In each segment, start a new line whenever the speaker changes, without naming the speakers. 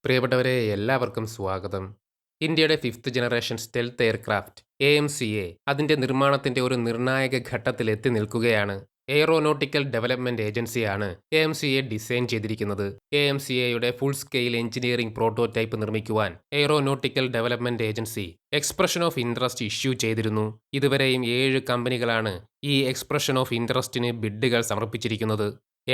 പ്രിയപ്പെട്ടവരെ, എല്ലാവർക്കും സ്വാഗതം. ഇന്ത്യയുടെ fifth generation stealth aircraft AMCA അതിന്റെ നിർമ്മാണത്തിന്റെ ഒരു നിർണായക ഘട്ടത്തിൽ എത്തി നിൽക്കുകയാണ്. എയ്റോനോട്ടിക്കൽ ഡെവലപ്മെന്റ് ഏജൻസിയാണ് AMCA ഡിസൈൻ ചെയ്തിരിക്കുന്നത്. AMCAയുടെ ഫുൾ സ്കെയിൽ എഞ്ചിനീയറിംഗ് പ്രോട്ടോടൈപ്പ് നിർമ്മിക്കുവാൻ aeronautical development agency expression of interest issue ചെയ്തിരുന്നു. ഇതുവരെയും 7 കമ്പനികളാണ് ഈ എക്സ്പ്രഷൻ ഓഫ് ഇൻട്രസ്റ്റിന് ബിഡുകൾ സമർപ്പിച്ചിരിക്കുന്നത്.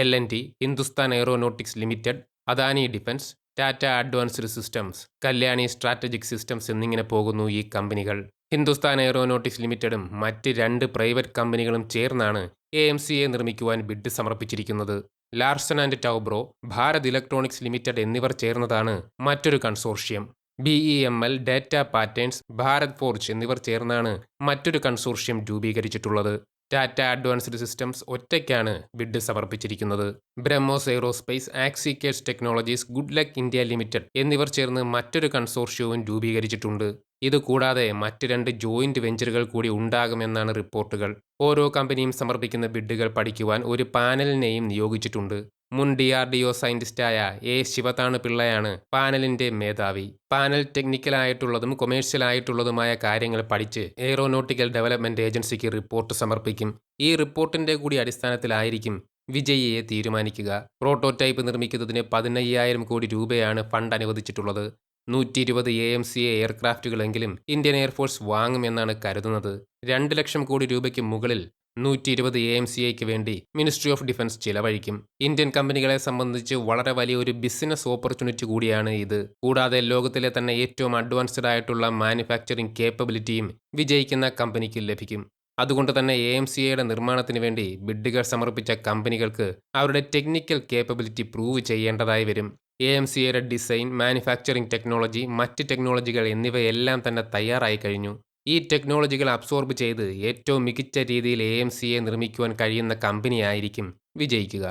L&T, Hindustan aeronautics limited, Adani defence, Tata advanced systems, Kalyani strategic systems എന്നിങ്ങനെ പോകുന്നു ഈ കമ്പനികൾ. ഹിന്ദുസ്ഥാൻ എയ്റോനോട്ടിക്സ് ലിമിറ്റഡും മറ്റ് 2 പ്രൈവറ്റ് കമ്പനികളും ചേർന്നാണ് AMCA നിർമ്മിക്കുവാൻ ബിഡ് സമർപ്പിച്ചിരിക്കുന്നത്. Larsen and Toubro, Bharat electronics limited എന്നിവർ ചേർന്നതാണ് മറ്റൊരു consortium. BEML, data patterns, Bharat forge എന്നിവർ ചേർന്നാണ് മറ്റൊരു കൺസോർഷ്യം രൂപീകരിച്ചിട്ടുള്ളത്. ടാറ്റ അഡ്വാൻസ്ഡ് സിസ്റ്റംസ് ഒറ്റയ്ക്കാണ് ബിഡ് സമർപ്പിച്ചിരിക്കുന്നത്. ബ്രഹ്മോസ് എയ്റോസ്പേസ്, ആക്സിക്കേഴ്സ് technologies, good luck India limited എന്നിവർ ചേർന്ന് മറ്റൊരു കൺസോർഷ്യവും രൂപീകരിച്ചിട്ടുണ്ട്. ഇതുകൂടാതെ മറ്റ് 2 ജോയിന്റ് വെഞ്ചറുകൾ കൂടി ഉണ്ടാകുമെന്നാണ് റിപ്പോർട്ടുകൾ. ഓരോ കമ്പനിയും സമർപ്പിക്കുന്ന ബിഡുകൾ പഠിക്കുവാൻ ഒരു പാനലിനെയും നിയോഗിച്ചിട്ടുണ്ട്. മുൻ DRDO സയന്റിസ്റ്റായ ശിവതാണു പിള്ളയാണ് പാനലിന്റെ മേധാവി. പാനൽ ടെക്നിക്കലായിട്ടുള്ളതും കൊമേഴ്ഷ്യലായിട്ടുള്ളതുമായ കാര്യങ്ങൾ പഠിച്ച് എയ്റോനോട്ടിക്കൽ ഡെവലപ്മെന്റ് ഏജൻസിക്ക് റിപ്പോർട്ട് സമർപ്പിക്കും. ഈ റിപ്പോർട്ടിന്റെ കൂടി അടിസ്ഥാനത്തിലായിരിക്കും വിജയിയെ തീരുമാനിക്കുക. പ്രോട്ടോടൈപ്പ് നിർമ്മിക്കുന്നതിന് 15,000 കോടി രൂപയാണ് ഫണ്ട് അനുവദിച്ചിട്ടുള്ളത്. 120 AMCA എയർക്രാഫ്റ്റുകളെങ്കിലും ഇന്ത്യൻ എയർഫോഴ്സ് വാങ്ങുമെന്നാണ് കരുതുന്നത്. 2 ലക്ഷം കോടി രൂപയ്ക്ക് മുകളിൽ 120 AMCAയ്ക്ക് വേണ്ടി മിനിസ്ട്രി ഓഫ് ഡിഫൻസ് ചിലവഴിക്കും. ഇന്ത്യൻ കമ്പനികളെ സംബന്ധിച്ച് വളരെ വലിയൊരു ബിസിനസ് ഓപ്പർച്യൂണിറ്റി കൂടിയാണ് ഇത്. കൂടാതെ ലോകത്തിലെ തന്നെ ഏറ്റവും അഡ്വാൻസ്ഡ് ആയിട്ടുള്ള മാനുഫാക്ചറിംഗ് കേപ്പബിലിറ്റിയും വിജയിക്കുന്ന കമ്പനിക്ക് ലഭിക്കും. അതുകൊണ്ട് തന്നെ AMCAയുടെ നിർമ്മാണത്തിന് വേണ്ടി ബിഡുകൾ സമർപ്പിച്ച കമ്പനികൾക്ക് അവരുടെ ടെക്നിക്കൽ കേപ്പബിലിറ്റി പ്രൂവ് ചെയ്യേണ്ടതായി വരും. AMCAയുടെ ഡിസൈൻ, മാനുഫാക്ചറിംഗ് ടെക്നോളജി, മറ്റ് ടെക്നോളജികൾ എന്നിവയെല്ലാം തന്നെ തയ്യാറായി കഴിഞ്ഞു. ഈ ടെക്നോളജികൾ അബ്സോർബ് ചെയ്ത് ഏറ്റവും മികച്ച രീതിയിൽ AMCA നിർമ്മിക്കുവാൻ കഴിയുന്ന കമ്പനിയായിരിക്കും വിജയിക്കുക.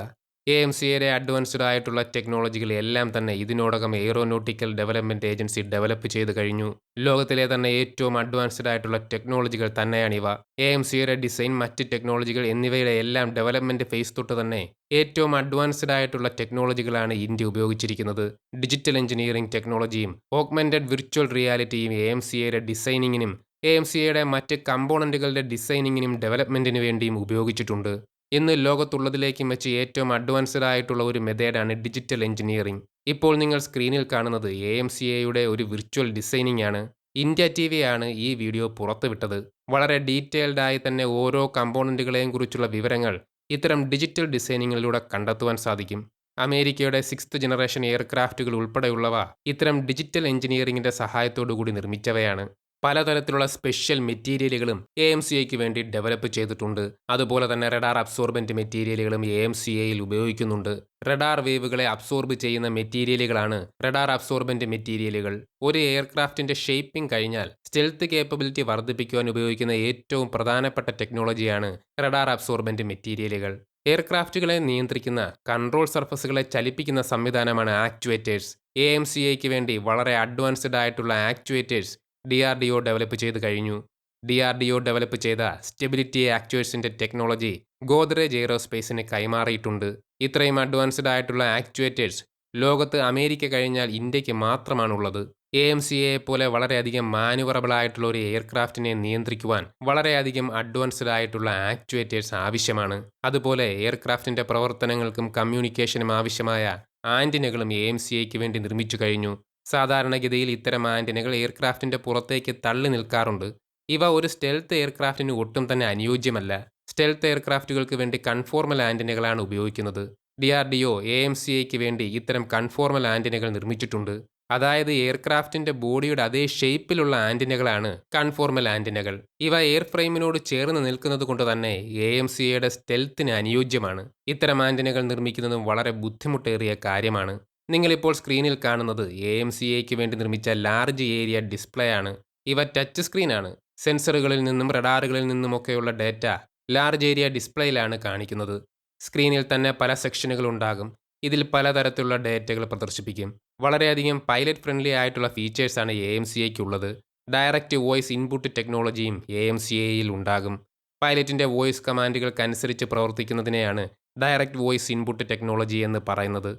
AMCAയുടെ അഡ്വാൻസ്ഡ് ആയിട്ടുള്ള ടെക്നോളജികൾ എല്ലാം തന്നെ ഇതിനോടകം എയ്റോനോട്ടിക്കൽ ഡെവലപ്മെന്റ് ഏജൻസി ഡെവലപ്പ് ചെയ്ത് കഴിഞ്ഞു. ലോകത്തിലെ തന്നെ ഏറ്റവും അഡ്വാൻസ്ഡ് ആയിട്ടുള്ള ടെക്നോളജികൾ തന്നെയാണിവ. AMCAയുടെ ഡിസൈൻ, മറ്റ് ടെക്നോളജികൾ എന്നിവയുടെ എല്ലാം ഡെവലപ്മെന്റ് ഫേസ് തൊട്ട് തന്നെ ഏറ്റവും അഡ്വാൻസ്ഡ് ആയിട്ടുള്ള ടെക്നോളജികളാണ് ഇന്ത്യ ഉപയോഗിച്ചിരിക്കുന്നത്. ഡിജിറ്റൽ എഞ്ചിനീയറിംഗ് ടെക്നോളജിയും ഓഗ്മെന്റഡ് വിർച്വൽ റിയാലിറ്റിയും AMCAയുടെ ഡിസൈനിങ്ങിനും AMCAയുടെ മറ്റ് കമ്പോണന്റുകളുടെ ഡിസൈനിങ്ങിനും ഡെവലപ്മെന്റിനു വേണ്ടിയും ഉപയോഗിച്ചിട്ടുണ്ട്. ഇന്ന് ലോകത്തുള്ളതിലേക്കും വെച്ച് ഏറ്റവും അഡ്വാൻസ്ഡ് ആയിട്ടുള്ള ഒരു മെത്തേഡാണ് ഡിജിറ്റൽ എഞ്ചിനീയറിംഗ്. ഇപ്പോൾ നിങ്ങൾ സ്ക്രീനിൽ കാണുന്നത് AMCAയുടെ ഒരു വിർച്വൽ ഡിസൈനിങ് ആണ്. ഇന്ത്യ TV ആണ് ഈ വീഡിയോ പുറത്തുവിട്ടത്. വളരെ ഡീറ്റെയിൽഡ് ആയി തന്നെ ഓരോ കമ്പോണന്റുകളെയും കുറിച്ചുള്ള വിവരങ്ങൾ ഇത്തരം ഡിജിറ്റൽ ഡിസൈനിങ്ങിലൂടെ കണ്ടെത്തുവാൻ സാധിക്കും. അമേരിക്കയുടെ 6th ജനറേഷൻ എയർക്രാഫ്റ്റുകൾ ഉൾപ്പെടെയുള്ളവ ഇത്തരം ഡിജിറ്റൽ എഞ്ചിനീയറിംഗിന്റെ സഹായത്തോടു കൂടി നിർമ്മിച്ചവയാണ്. പലതരത്തിലുള്ള സ്പെഷ്യൽ മെറ്റീരിയലുകളും AMCAയ്ക്ക് വേണ്ടി ഡെവലപ്പ് ചെയ്തിട്ടുണ്ട്. അതുപോലെ തന്നെ റഡാർ അബ്സോർബന്റ് മെറ്റീരിയലുകളും AMCAയിൽ ഉപയോഗിക്കുന്നുണ്ട്. റഡാർ വേവുകളെ അബ്സോർബ് ചെയ്യുന്ന മെറ്റീരിയലുകളാണ് റഡാർ അബ്സോർബന്റ് മെറ്റീരിയലുകൾ. ഒരു എയർക്രാഫ്റ്റിന്റെ ഷേപ്പിംഗ് കഴിഞ്ഞാൽ സ്റ്റെൽത്ത് കേപ്പബിലിറ്റി വർദ്ധിപ്പിക്കുവാൻ ഉപയോഗിക്കുന്ന ഏറ്റവും പ്രധാനപ്പെട്ട ടെക്നോളജിയാണ് റഡാർ അബ്സോർബന്റ് മെറ്റീരിയലുകൾ. എയർക്രാഫ്റ്റുകളെ നിയന്ത്രിക്കുന്ന കൺട്രോൾ സർഫസുകളെ ചലിപ്പിക്കുന്ന സംവിധാനമാണ് ആക്ച്വേറ്റേഴ്സ്. AMCAയ്ക്ക് വേണ്ടി വളരെ അഡ്വാൻസ്ഡ് ആയിട്ടുള്ള ആക്ച്വേറ്റേഴ്സ് DRDO ഡെവലപ്പ് ചെയ്ത് കഴിഞ്ഞു. DRDO ഡെവലപ്പ് ചെയ്ത സ്റ്റെബിലിറ്റി ആക്ച്വേഴ്സിന്റെ ടെക്നോളജി ഗോദ്രേജ് എയ്റോസ്പേസിന് കൈമാറിയിട്ടുണ്ട്. ഇത്രയും അഡ്വാൻസ്ഡ് ആയിട്ടുള്ള ആക്ച്വേറ്റേഴ്സ് ലോകത്ത് അമേരിക്ക കഴിഞ്ഞാൽ ഇന്ത്യക്ക് മാത്രമാണുള്ളത്. AMCAയെ പോലെ വളരെയധികം മാനുവറബിൾ ആയിട്ടുള്ള ഒരു എയർക്രാഫ്റ്റിനെ നിയന്ത്രിക്കുവാൻ വളരെയധികം അഡ്വാൻസ്ഡ് ആയിട്ടുള്ള ആക്ച്വേറ്റേഴ്സ് ആവശ്യമാണ്. അതുപോലെ എയർക്രാഫ്റ്റിന്റെ പ്രവർത്തനങ്ങൾക്കും കമ്മ്യൂണിക്കേഷനും ആവശ്യമായ ആന്റിനകളും AMCAയ്ക്ക് വേണ്ടി നിർമ്മിച്ചു കഴിഞ്ഞു. സാധാരണഗതിയിൽ ഇത്തരം ആന്റിനകൾ എയർക്രാഫ്റ്റിന്റെ പുറത്തേക്ക് തള്ളി നിൽക്കാറുണ്ട്. ഇവ ഒരു സ്റ്റെൽത്ത് എയർക്രാഫ്റ്റിന് ഒട്ടും തന്നെ അനുയോജ്യമല്ല. സ്റ്റെൽത്ത് എയർക്രാഫ്റ്റുകൾക്ക് വേണ്ടി കൺഫോർമൽ ആന്റിനകളാണ് ഉപയോഗിക്കുന്നത്. DRDO AMCAയ്ക്ക് വേണ്ടി ഇത്തരം കൺഫോർമൽ ആന്റിനകൾ നിർമ്മിച്ചിട്ടുണ്ട്. അതായത് എയർക്രാഫ്റ്റിന്റെ ബോഡിയുടെ അതേ ഷേപ്പിലുള്ള ആന്റിനകളാണ് കൺഫോർമൽ ആന്റിനകൾ. ഇവ എയർ ഫ്രെയിമിനോട് ചേർന്ന് നിൽക്കുന്നത് കൊണ്ട് തന്നെ AMCAയുടെ സ്റ്റെൽത്തിന് അനുയോജ്യമാണ്. ഇത്തരം ആന്റിനകൾ നിർമ്മിക്കുന്നതും വളരെ ബുദ്ധിമുട്ടേറിയ കാര്യമാണ്. നിങ്ങളിപ്പോൾ സ്ക്രീനിൽ കാണുന്നത് AMCAയ്ക്ക് വേണ്ടി നിർമ്മിച്ച ലാർജ് ഏരിയ ഡിസ്പ്ലേ ആണ്. ഇവ ടച്ച് സ്ക്രീനാണ്. സെൻസറുകളിൽ നിന്നും റഡാറുകളിൽ നിന്നുമൊക്കെയുള്ള ഡേറ്റ ലാർജ് ഏരിയ ഡിസ്പ്ലേയിലാണ് കാണിക്കുന്നത്. സ്ക്രീനിൽ തന്നെ പല സെക്ഷനുകൾ ഉണ്ടാകും. ഇതിൽ പലതരത്തിലുള്ള ഡേറ്റകൾ പ്രദർശിപ്പിക്കും. വളരെയധികം പൈലറ്റ് ഫ്രണ്ട്ലി ആയിട്ടുള്ള ഫീച്ചേഴ്സാണ് AMCAയ്ക്കുള്ളത്. ഡയറക്റ്റ് വോയിസ് ഇൻപുട്ട് ടെക്നോളജിയും AMCAയിൽ ഉണ്ടാകും. പൈലറ്റിന്റെ വോയിസ് കമാൻഡുകൾക്കനുസരിച്ച് പ്രവർത്തിക്കുന്നതിനെയാണ് ഡയറക്റ്റ് വോയിസ് ഇൻപുട്ട് ടെക്നോളജി എന്ന് പറയുന്നത്.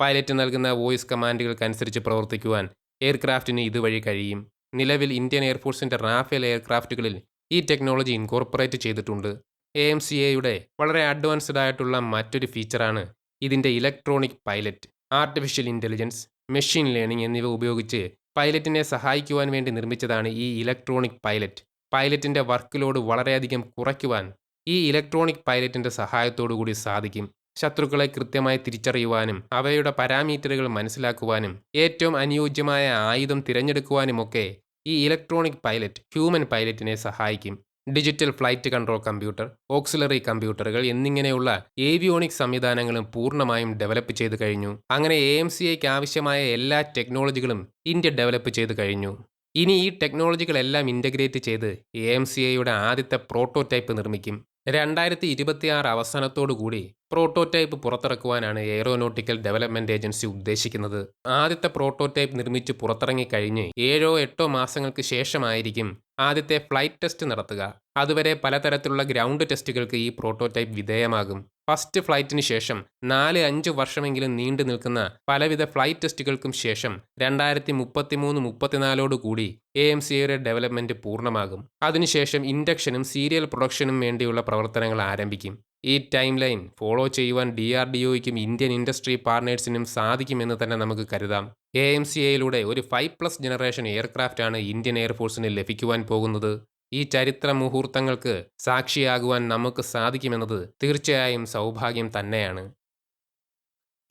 പൈലറ്റ് നൽകുന്ന വോയിസ് കമാൻഡുകൾക്കനുസരിച്ച് പ്രവർത്തിക്കുവാൻ എയർക്രാഫ്റ്റിന് ഇതുവഴി കഴിയും. നിലവിൽ ഇന്ത്യൻ എയർഫോഴ്സിന്റെ റാഫേൽ എയർക്രാഫ്റ്റുകളിൽ ഈ ടെക്നോളജി ഇൻകോർപ്പറേറ്റ് ചെയ്തിട്ടുണ്ട്. AMCAയുടെ വളരെ അഡ്വാൻസ്ഡ് ആയിട്ടുള്ള മറ്റൊരു ഫീച്ചറാണ് ഇതിന്റെ electronic pilot. Artificial intelligence, machine learning എന്നിവ ഉപയോഗിച്ച് പൈലറ്റിനെ സഹായിക്കുവാൻ വേണ്ടി നിർമ്മിച്ചതാണ് ഈ ഇലക്ട്രോണിക് പൈലറ്റ്. പൈലറ്റിന്റെ വർക്ക് ലോഡ് വളരെയധികം കുറയ്ക്കുവാൻ ഈ ഇലക്ട്രോണിക് പൈലറ്റിന്റെ സഹായത്തോടു കൂടി സാധിക്കും. ശത്രുക്കളെ കൃത്യമായി തിരിച്ചറിയുവാനും അവയുടെ പാരാമീറ്ററുകൾ മനസ്സിലാക്കുവാനും ഏറ്റവും അനുയോജ്യമായ ആയുധം തിരഞ്ഞെടുക്കുവാനുമൊക്കെ ഈ ഇലക്ട്രോണിക് പൈലറ്റ് ഹ്യൂമൻ പൈലറ്റിനെ സഹായിക്കും. Digital flight control computer, auxiliary കമ്പ്യൂട്ടറുകൾ എന്നിങ്ങനെയുള്ള ഏവിയോണിക് സംവിധാനങ്ങളും പൂർണ്ണമായും ഡെവലപ്പ് ചെയ്തു കഴിഞ്ഞു. അങ്ങനെ AMCAയ്ക്ക് ആവശ്യമായ എല്ലാ ടെക്നോളജികളും ഇന്ത്യ ഡെവലപ്പ് ചെയ്തു കഴിഞ്ഞു. ഇനി ഈ ടെക്നോളജികളെല്ലാം ഇൻ്റഗ്രേറ്റ് ചെയ്ത് AMCAയുടെ ആദ്യത്തെ പ്രോട്ടോടൈപ്പ് നിർമ്മിക്കും. 2026 അവസാനത്തോടുകൂടി പ്രോട്ടോടൈപ്പ് പുറത്തിറക്കുവാനാണ് എയ്റോനോട്ടിക്കൽ ഡെവലപ്മെന്റ് ഏജൻസി ഉദ്ദേശിക്കുന്നത്. ആദ്യത്തെ പ്രോട്ടോടൈപ്പ് നിർമ്മിച്ച് പുറത്തിറങ്ങിക്കഴിഞ്ഞ് 7-8 മാസങ്ങൾക്ക് ശേഷമായിരിക്കും ആദ്യത്തെ ഫ്ലൈറ്റ് ടെസ്റ്റ് നടത്തുക. അതുവരെ പലതരത്തിലുള്ള ഗ്രൗണ്ട് ടെസ്റ്റുകൾക്ക് ഈ പ്രോട്ടോടൈപ്പ് വിധേയമാകും. ഫസ്റ്റ് ഫ്ലൈറ്റിന് ശേഷം 4-5 വർഷമെങ്കിലും നീണ്ടു നിൽക്കുന്ന പലവിധ ഫ്ലൈറ്റ് ടെസ്റ്റുകൾക്കും ശേഷം 2033-34 കൂടി AMCAയുടെ ഡെവലപ്മെന്റ് പൂർണ്ണമാകും. അതിനുശേഷം ഇൻഡക്ഷനും സീരിയൽ പ്രൊഡക്ഷനും വേണ്ടിയുള്ള പ്രവർത്തനങ്ങൾ ആരംഭിക്കും. ഈ ടൈം ലൈൻ ഫോളോ ചെയ്യുവാൻ DRDOയ്ക്കും ഇന്ത്യൻ ഇൻഡസ്ട്രി പാർട്ട്നേഴ്സിനും സാധിക്കുമെന്ന് തന്നെ നമുക്ക് കരുതാം. AMCAയിലൂടെ ഒരു 5+ ജനറേഷൻ എയർക്രാഫ്റ്റാണ് ഇന്ത്യൻ എയർഫോഴ്സിന് ലഭിക്കുവാൻ പോകുന്നത്. ഈ ചരിത്ര മുഹൂർത്തങ്ങൾക്ക് സാക്ഷിയാകുവാൻ നമുക്ക് സാധിക്കുമെന്നത് തീർച്ചയായും സൗഭാഗ്യം തന്നെയാണ്.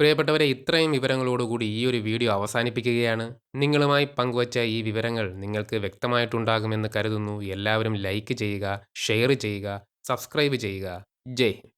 പ്രിയപ്പെട്ടവരെ, ഇത്രയും വിവരങ്ങളോടുകൂടി ഈ ഒരു വീഡിയോ അവസാനിപ്പിക്കുകയാണ്. നിങ്ങളുമായി പങ്കുവച്ച ഈ വിവരങ്ങൾ നിങ്ങൾക്ക് വ്യക്തമായിട്ടുണ്ടാകുമെന്ന് കരുതുന്നു. എല്ലാവരും ലൈക്ക് ചെയ്യുക, ഷെയർ ചെയ്യുക, സബ്സ്ക്രൈബ് ചെയ്യുക. ജയ് ഹിന്ദ്.